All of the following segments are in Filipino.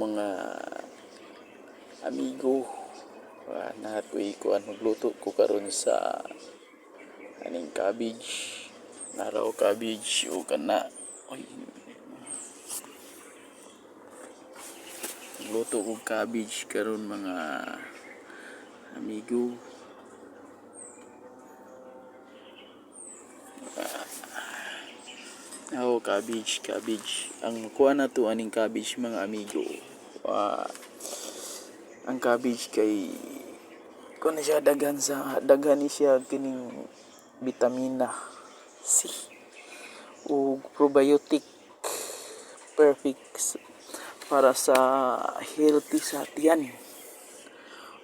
mga amigo. Natoy ko magluto ko karon sa aning cabbage, naraw cabbage o kana. Oy, luto ko cabbage karon mga amigo. Cabbage. Ang kuha na to aning cabbage mga amigo. Ang cabbage kay kung na siya daghan ni siya kining vitamina C o probiotic, perfect para sa healthy sa tiyan.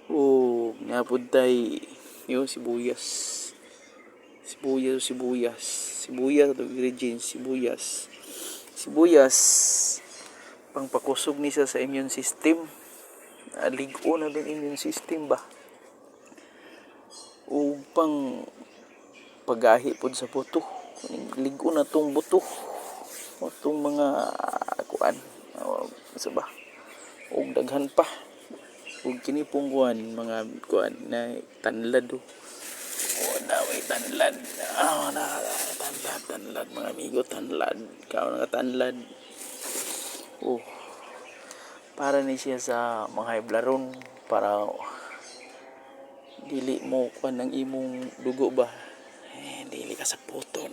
O napud tay yo sibuyas to ingredients. Sibuyas pangpakusog ni sa immune system. Ligo na din immune system ba, o pang pagahi pod sa buto. Ligo na tong buto o tong mga kuan sa ba, o daghan pa o kini pong kuan mga kuan na tanlad may tanlad. Tanlad mga amigo, tanlad. Kao nga tanlad. Para ni siya sa mga hiblaron, para dili mo kuan ang imong dugo ba. Dili ka sa puton.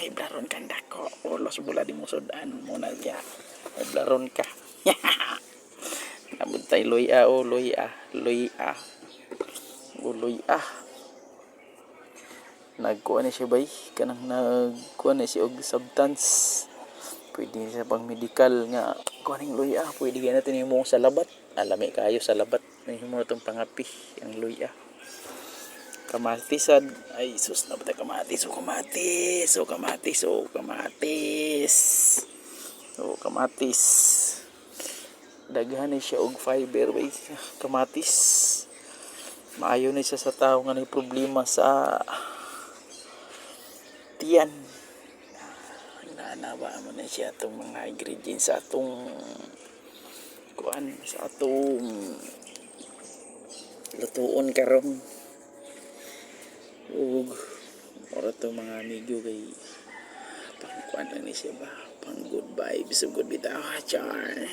Hiblaron kang dako. Los bula di mo sudan mo na siya. Hiblaron ka. Nabud tay loya. Nagkuha na siya bay, kanang nagkuha na siya og substance. Pwede siya pang medical nga kuning luya. Pwede ka natin yung sa labat. Alami kayo sa labat. May mo itong pangapi ang luya. Kamatis ay sus na ba kamatis. Daghan siya og fiber bay kamatis. Maayo na siya sa tao nga may problema sa tiyan. Nanawa mo na siya itong mga ingredients sa atong lutuon karon. Ug ora to mga amigo kay pang kuan lang ni siya ba, pang good vibes, good bitaw char.